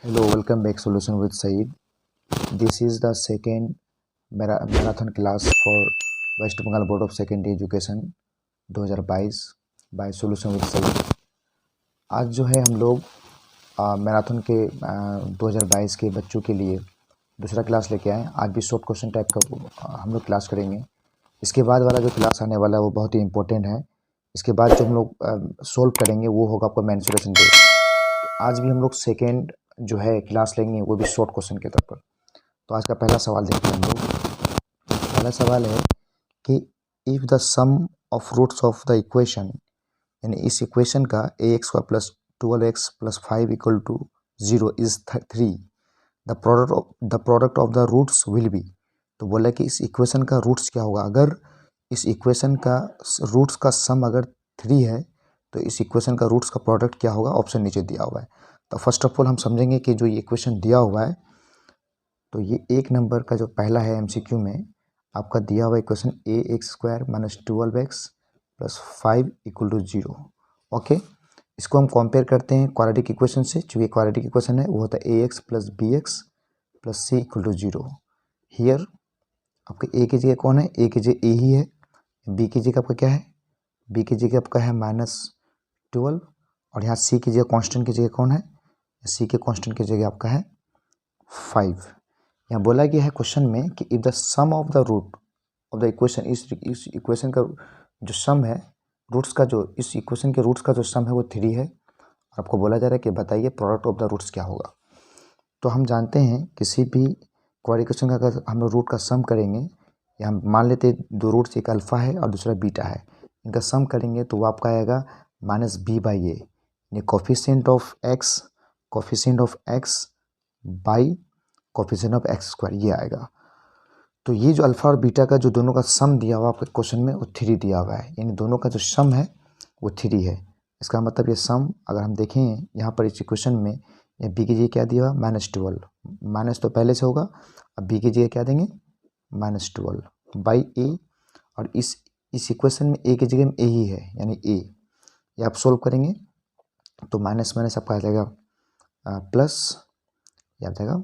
Hello, welcome back Solution with Saeed. This is the second marathon class for West Bengal Board of Secondary Education 2022 by Solution with Saeed. आज जो है हम लोग marathon के 2022 के बच्चों के लिए दूसरा क्लास लेके आए। आज भी शॉर्ट क्वेश्चन टाइप का हम लोग क्लास करेंगे। इसके बाद वाला जो क्लास आने वाला है वो बहुत ही इंपॉर्टेंट है। इसके बाद जो हम लोग सोल्व करेंगे वो होगा आपका मेंसुरेशन डे। आज भी हम लोग सेकेंड जो है क्लास लेंगे वो भी शॉर्ट क्वेश्चन के तौर पर। तो आज का पहला सवाल देखते हैं हम लोग। पहला सवाल है कि if the sum of roots of the equation, यानी इस इक्वेशन का ax का plus 12x plus 5 equal to 0 is 3, the product of the roots will be. तो बोला कि इस इक्वेशन का रूट्स क्या होगा। अगर इस इक्वेशन का रूट्स का सम अगर 3 है तो इस इक्वेशन का रूट्स का प्रोडक्ट क्या होगा। ऑप्शन नीचे दिया हुआ है। तो फर्स्ट ऑफ ऑल हम समझेंगे कि जो ये इक्वेशन दिया हुआ है, तो ये एक नंबर का जो पहला है एमसीक्यू में आपका दिया हुआ equation ax² minus 12x plus 5 equal to 0। Okay, इसको हम कंपेयर करते हैं क्वाड्रेटिक इक्वेशन से। जो ये क्वाड्रेटिक इक्वेशन है वो होता है ax plus bx plus c equal to 0। Here आपके a की जगह कौन है, a की जगह a ही है। b की जगह आपका क्या है, b की जगह आपका है -12, और यहाँ c की जगह कांस्टेंट की जगह कौन है, c के कांस्टेंट की जगह आपका है 5। यहाँ बोला गया है क्वेश्चन में कि if the sum of the root of the equation, इस इक्वेशन का जो सम है रूट्स का, जो इस इक्वेशन के रूट्स का जो सम है वो 3 है। और आपको बोला जा रहा है कि बताइए प्रोडक्ट ऑफ द रूट्स क्या होगा। तो हम जानते हैं किसी भी क्वाड्रेटिक इक्वेशन का अगर हम लोग रूट का सम करेंगे, या हम मान लेते हैं दो रूट्स, एक अल्फ़ा है और दूसरा बीटा है, इनका सम करेंगे तो वो आपका आएगा -b/a, यानी coefficient of x by coefficient of x², ये आएगा। तो ये जो अल्फ़ा और बीटा का जो दोनों का सम दिया हुआ आपके क्वेश्चन में वो 3 दिया हुआ है, यानी दोनों का जो सम है वो 3 है। इसका मतलब ये सम अगर हम देखें यहाँ पर इस इक्वेशन में, या बी की जगह क्या दिया हुआ -12, माइनस तो पहले से होगा, अब बी की जगह क्या देंगे -12 बाई ए, और इस इक्वेशन में ए की जगह में ए ही है, यानी ए। ये आप सोल्व करेंगे तो माइनस माइनस आपका आ जाएगा प्लस, ये आ जाएगा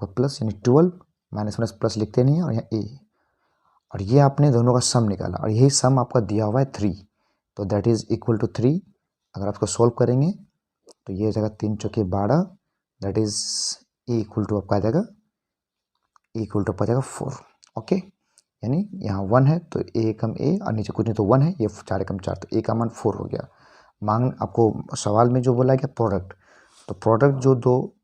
प्लस, यानी 12 माइनस माइनस प्लस लिखते नहीं है, और यहाँ ए, और ये आपने दोनों का सम निकाला, और यही सम आपका दिया हुआ है 3, तो दैट इज इक्वल टू 3। अगर आप इसको सोल्व करेंगे तो ये हो जाएगा 3 चौके 12, that is a equal to आपका आ जाएगा, ए इक्वल टू आपका आ जाएगा 4। ओके, यानी यहाँ 1 है तो ए कम ए, और नीचे कुछ नहीं तो 1 है, ये 4 कम 4, तो ए का मान 4 हो गया। मांग आपको सवाल में जो बोला गया प्रोडक्ट, तो प्रोडक्ट जो दो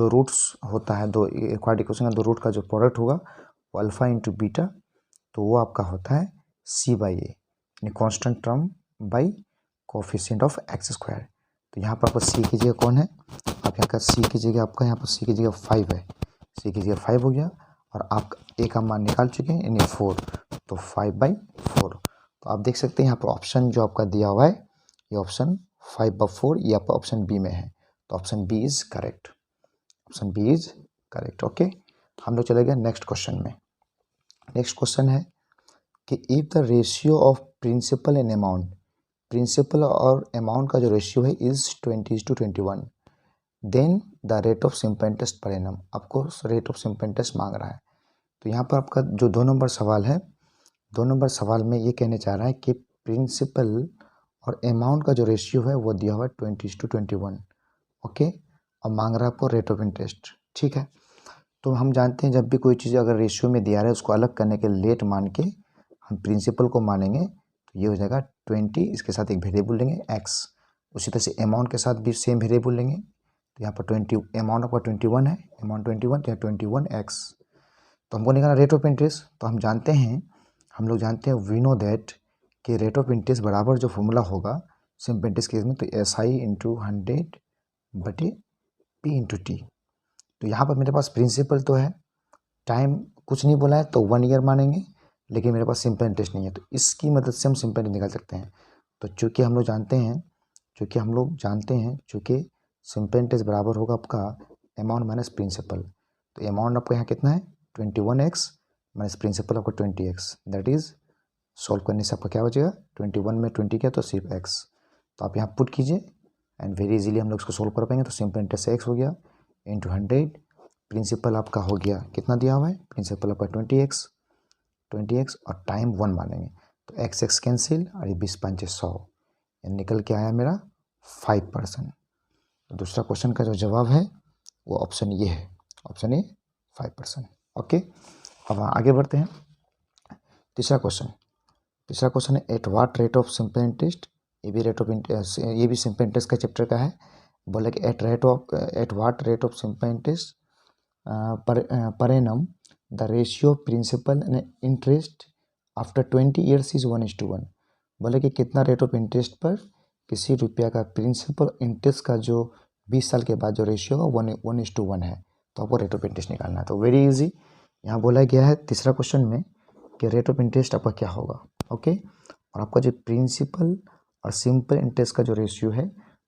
रूट्स होता है, दो क्वाड्रेटिक इक्वेशन का दो रूट का जो प्रोडक्ट होगा वो अल्फ़ा इंटू बीटा, तो वो आपका होता है c/a, यानी constant term by coefficient of x²। तो यहाँ पर आपका c की जगह कौन है, आप यहाँ का c की जगह आपका यहाँ पर c की जगह 5 है, c की जगह 5 हो गया, और आप a का मान निकाल चुके हैं यानी 4, तो 5/4। तो आप देख सकते हैं यहाँ पर ऑप्शन जो आपका दिया हुआ है ये ऑप्शन 5/4, ये आपका ऑप्शन बी में है, तो option B is correct, option B is correct. Okay, हम लोग चले गए नेक्स्ट क्वेश्चन में। नेक्स्ट क्वेश्चन है कि if the ratio of principal and amount, principal और अमाउंट का जो रेशियो है is 20:21, then the rate of simple interest per annum. आपको रेट ऑफ सिंपल इंटरेस्ट मांग रहा है। तो यहाँ पर आपका जो 2 नंबर सवाल है, 2 नंबर सवाल में ये कहने चाह रहा है कि प्रिंसिपल और अमाउंट का जो रेशियो है वो दिया हुआ है 20:21। ओके, और मांग रहा है आपको रेट ऑफ इंटरेस्ट। ठीक है, तो हम जानते हैं जब भी कोई चीज़ अगर रेशियो में दिया रहा है उसको अलग करने के लेट मान के हम प्रिंसिपल को मानेंगे, तो ये हो जाएगा 20, इसके साथ एक वेरिएबल लेंगे x। उसी तरह से अमाउंट के साथ भी सेम वेरिएबल लेंगे, तो यहाँ पर 20, अमाउंट आपका 21 है, अमाउंट 21, तो यहाँ 21x। तो हमको निकालना रेट ऑफ इंटरेस्ट, तो हम जानते हैं, हम लोग जानते हैं वी नो दैट कि रेट ऑफ इंटरेस्ट बराबर जो फॉर्मूला होगा सिंपल इंटरेस्ट केस में, तो SI इंटू 100/P/T। तो यहाँ पर मेरे पास प्रिंसिपल तो है, टाइम कुछ नहीं बोला है तो 1 ईयर मानेंगे, लेकिन मेरे पास सिंपल इंटरेस्ट नहीं है, तो इसकी मदद से हम सिंपल इंटरेस्ट निकाल सकते हैं। तो चूँकि हम लोग जानते हैं चूँकि सिंपल इंटरेस्ट बराबर होगा आपका अमाउंट माइनस प्रिंसिपल, तो अमाउंट आपका यहाँ कितना है 21x माइनस प्रिंसिपल आपका 20x, दैट इज सॉल्व करने से आपका क्या बचेगा, 21 में 20 किया तो सिर्फ x। तो आप यहाँ पुट कीजिए, एंड वेरी इजीली हम लोग इसको सोल्व कर पाएंगे। तो सिंपल इंटरेस्ट एक्स हो गया इंटू 100, प्रिंसिपल आपका हो गया कितना दिया हुआ है, प्रिंसिपल आपका 20x और टाइम 1 मानेंगे तो x कैंसिल और ये 20×5 100, निकल के आया मेरा 5%। तो दूसरा क्वेश्चन का जो जवाब है वो ऑप्शन ये है, ऑप्शन ए 5%। ओके, अब आगे बढ़ते हैं। तीसरा क्वेश्चन है eight what rate of simple interest, ये भी सिंपल इंटरेस्ट का चैप्टर का है। बोला कि at what rate of simple interest per annum the ratio principal and interest after 20 years is 1:1। बोले कि कितना रेट ऑफ इंटरेस्ट पर किसी रुपया का प्रिंसिपल इंटरेस्ट का जो 20 साल के बाद जो रेशियो होगा 1:1 है, तो आपको रेट ऑफ इंटरेस्ट निकालना है। तो वेरी इजी, यहाँ बोला गया है तीसरा क्वेश्चन में कि रेट ऑफ इंटरेस्ट आपका क्या होगा। ओके, और आपका जो प्रिंसिपल और सिंपल इंटरेस्ट का जो रेशियो है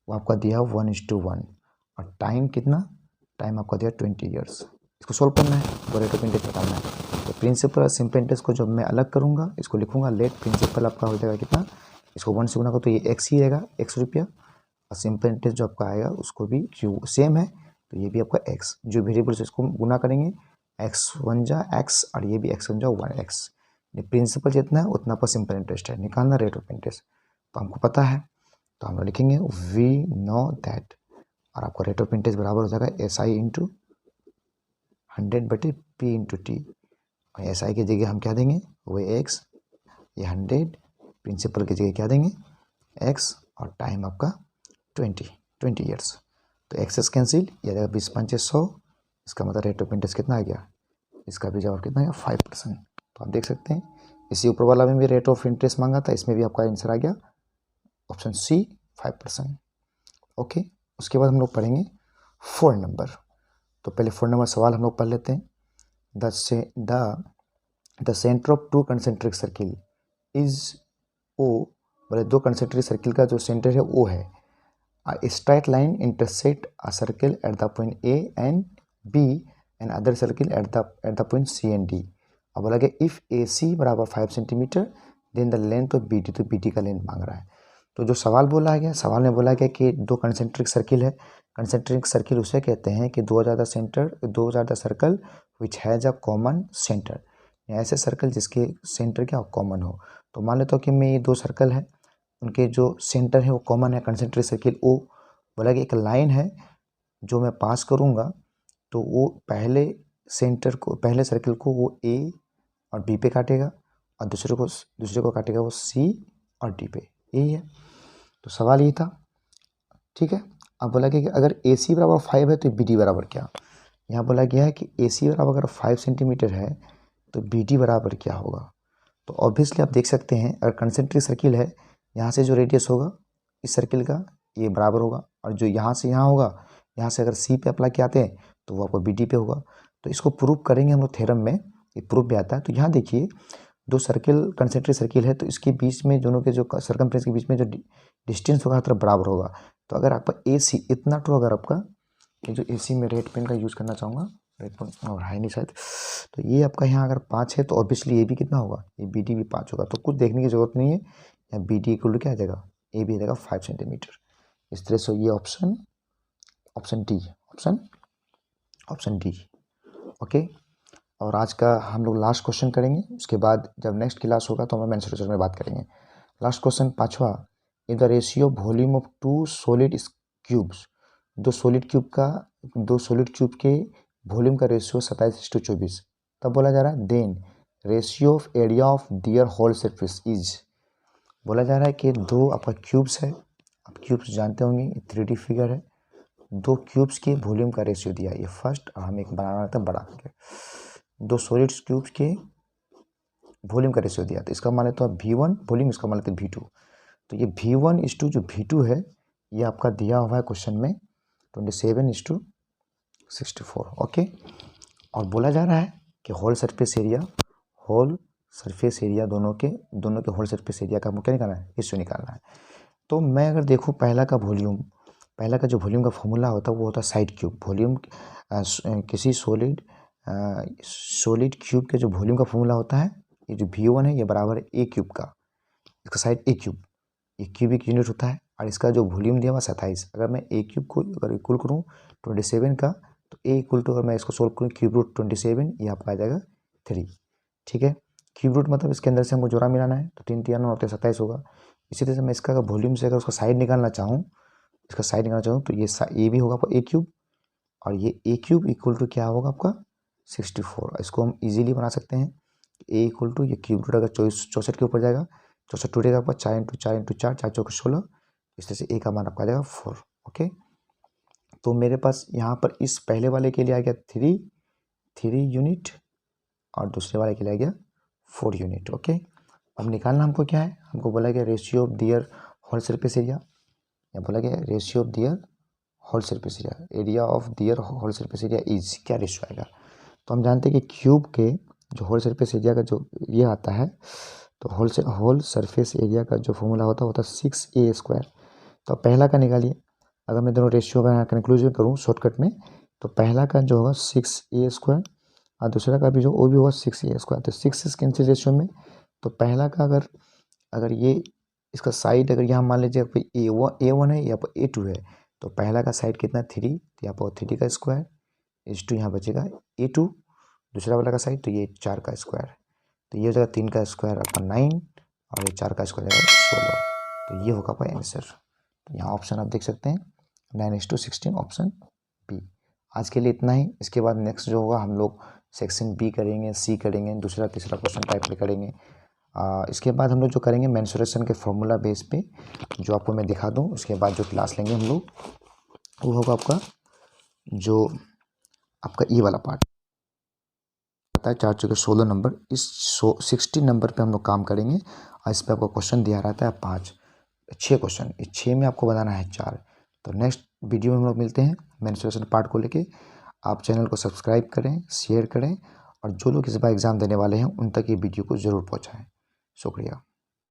वो आपका दिया 1:1 और टाइम कितना, टाइम आपका दिया 20 ईयर्स। इसको सोल्व करना है, वो रेट ऑफ इंटरेस्ट निकालना है। तो प्रिंसिपल और सिंपल इंटरेस्ट को जब मैं अलग करूँगा, इसको लिखूँगा लेट प्रिंसिपल आपका हो जाएगा कितना, इसको 1 से गुना करो तो ये x ही रहेगा, x रुपया, और सिंपल इंटरेस्ट जो आपका आएगा उसको भी क्यू सेम है तो ये भी आपका x, जो वेरिएबल से इसको गुना करेंगे x1 जा x और ये भी x1 जा 1x। प्रिंसिपल जितना है उतना पर सिंपल इंटरेस्ट है, निकालना रेट ऑफ इंटरेस्ट तो हमको पता है, तो हम लोग लिखेंगे वी नो दैट, और आपका रेट ऑफ इंटरेस्ट बराबर हो जाएगा SI इंटू 100/P/T। और SI की जगह हम क्या देंगे, वो x, ये 100, प्रिंसिपल की जगह क्या देंगे x, और टाइम आपका 20 ईयर्स। तो एक्सेस कैंसिल, ये रहेगा 20×5 100, इसका मतलब रेट ऑफ इंटरेस्ट कितना आ गया, इसका भी जवाब कितना आया 5%। तो आप देख सकते हैं इसी ऊपर वाला में भी रेट ऑफ इंटरेस्ट मांगा था, इसमें भी आपका आंसर आ गया ऑप्शन सी 5%। ओके, उसके बाद हम लोग पढ़ेंगे 4 नंबर। तो पहले 4 नंबर सवाल हम लोग पढ़ लेते हैं। The centre of 2 concentric circle is O, बोले 2 कंसेंट्रिक सर्किल का जो सेंटर है O है। A straight line intersect a circle at the point A and B and other circle at the point C and D। अब बोला कि if AC बराबर 5 centimetre then the length of BD, तो BD का length मांग रहा है। तो जो सवाल बोला गया, सवाल में बोला गया कि 2 कंसेंट्रिक सर्किल है। कंसेंट्रिक सर्किल उसे कहते हैं कि 2 ज़्यादा circle which has a common centre, ऐसे सर्कल जिसके सेंटर क्या कॉमन हो। तो मान लेता हूँ कि मैं ये 2 सर्कल है, उनके जो सेंटर है वो कॉमन है, कंसेंट्रिक सर्किल O। बोला कि एक लाइन है जो मैं पास करूँगा तो वो पहले सर्कल को वो A और B पे काटेगा और दूसरे को काटेगा वो C और D पे, यही है। तो सवाल ये था, ठीक है। अब बोला कि अगर AC बराबर 5 है तो BD बराबर क्या, यहाँ बोला गया है कि AC बराबर अगर 5 सेंटीमीटर है तो BD बराबर क्या होगा। तो ऑब्वियसली आप देख सकते हैं अगर कंसेंट्रिक सर्किल है, यहाँ से जो रेडियस होगा इस सर्किल का ये बराबर होगा, और जो यहाँ से यहाँ होगा, यहाँ से अगर C पे अप्लाई किया आते हैं तो वो आपको BD पे होगा। तो इसको प्रूव करेंगे हम लोग थ्योरम में, ये प्रूफ भी आता है। तो यहाँ देखिए 2 सर्किल कंसेंट्रिक सर्किल है तो इसके बीच में दोनों के जो सर्कमफ्रेंस के बीच में जो डिस्टेंस होगा हर तरफ बराबर होगा। तो अगर आपका AC इतना टू, अगर आपका ये जो AC में रेड पेन का यूज़ करना चाहूँगा, रेड पेन और है नहीं शायद, तो ये आपका यहाँ अगर 5 है तो ऑब्वियसली ये भी कितना होगा, ये BD भी 5 होगा। तो कुछ देखने की जरूरत नहीं है, यहाँ BD इक्वल टू क्या आ जाएगा, ए भी आ जाएगा 5 सेंटीमीटर। इस तरह से ये ऑप्शन डी। ओके, और आज का हम लोग लास्ट क्वेश्चन करेंगे, उसके बाद जब नेक्स्ट क्लास होगा तो हम मेंसुरेशन में बात करेंगे। लास्ट क्वेश्चन 5वां, in the ratio volume of 2 solid cubes, 2 solid cube के वॉल्यूम का रेशियो 27:24। तब बोला जा रहा है then ratio of area of their whole surface is, बोला जा रहा है कि 2 आपका क्यूब्स है, आप क्यूब्स जानते होंगे, 3D फिगर है, 2 क्यूब्स के वॉल्यूम का रेशियो दिया, ये फर्स्ट, और हमें एक बनाना था बड़ा करके, 2 सॉलिड क्यूब्स के वॉल्यूम का रेशियो दिया, तो इसका मान लेते हैं V1 वॉल्यूम, इसका मान लेते हैं V2। तो ये V1:2 जो V2 है ये आपका दिया हुआ है क्वेश्चन में 27:64। ओके, और बोला जा रहा है कि होल सरफेस एरिया दोनों के होल सरफेस एरिया का हमको क्या निकालना है, रेशियो निकालना है। तो मैं अगर देखूँ पहला का जो वॉल्यूम का फॉर्मूला होता है वो होता है साइड क्यूब वॉल्यूम। किसी सॉलिड क्यूब के जो वॉल्यूम का फॉर्मूला होता है, ये जो V1 है ये बराबर है A क्यूब का, इसका साइड A क्यूब, ये क्यूबिक यूनिट होता है, और इसका जो वॉल्यूम दिया हुआ 27। अगर मैं ए क्यूब को अगर इक्वल करूँ 27 का, तो ए इक्वल टू अगर मैं इसको सोल्व करूँ क्यूब रूट 27, ये आपका आ जाएगा 3। ठीक है, क्यूब रूट मतलब इसके अंदर से हमको जोड़ा मिलाना है, तो 3 3 होते 27 होगा। इसी तरह से मैं इसका वॉल्यूम से अगर उसका साइड निकालना चाहूँ, इसका साइड निकालना चाहूँ, तो ये भी होगा आपका ए क्यूब, और ये ए क्यूब इक्वल टू क्या होगा आपका 64। इसको हम इजीली बना सकते हैं, ए इक्वल टू ये क्यूब रूट अगर 64 के ऊपर जाएगा, 64 टूटेगा आपका 4 इंटू 4 इंटू 4, 4 चौके 16, इस तरह से ए का मान आपका आ जाएगा 4। ओके, तो मेरे पास यहाँ पर इस पहले वाले के लिए आ गया 3 यूनिट, और दूसरे वाले के लिए आ गया 4 यूनिट। ओके, अब निकालना हमको क्या है, हमको बोला गया ratio of their whole surface area, या बोला गया ratio of their whole surface area, area of their whole surface area is, क्या रेशियो आएगा। तो हम जानते हैं कि क्यूब के जो होल सरफेस एरिया का जो ये आता है, तो होल सरफेस एरिया का जो फॉर्मूला होता है 6a²। तो पहला का निकालिए, अगर मैं दोनों रेशियो का कंक्लूजन करूँ शॉर्टकट में, तो पहला का जो होगा 6a² और दूसरा का भी जो वो भी होगा 6a²। तो 6 कैंसिल रेशियो में, तो पहला का अगर ये इसका साइड अगर यहाँ मान लीजिए a1 है या a2 है, तो पहला का साइड कितना 3, तो यहाँ पर 3 का स्क्वायर, इस टू यहाँ बचेगा a2, दूसरा वाला का साइड तो ये 4 का स्क्वायर, तो ये हो जाएगा 3 का स्क्वायर आपका 9, और ये 4 का स्क्वायर जाएगा 16। तो ये होगा आपका आंसर। तो यहाँ ऑप्शन आप देख सकते हैं 9:16 ऑप्शन बी। आज के लिए इतना ही। इसके बाद नेक्स्ट जो होगा हम लोग सेक्शन बी करेंगे, सी करेंगे, दूसरा तीसरा क्वेश्चन टाइप में करेंगे। इसके बाद हम लोग जो करेंगे मेंसुरेशन के फॉर्मूला बेस पे, जो आपको मैं दिखा दूँ, उसके बाद जो क्लास लेंगे हम लोग वो होगा आपका जो आपका ई वाला पार्ट आता है 4 चौके 16 नंबर, इस 60 नंबर पे हम लोग काम करेंगे। और इस पर आपको क्वेश्चन दिया रहता है 6 क्वेश्चन, इस 6 में आपको बनाना है 4। तो नेक्स्ट वीडियो में हम लोग मिलते हैं मेंसुरेशन पार्ट को लेके। आप चैनल को सब्सक्राइब करें, शेयर करें, और जो लोग इस बार एग्ज़ाम देने वाले हैं उन तक ये वीडियो को ज़रूर पहुँचाएँ। शुक्रिया।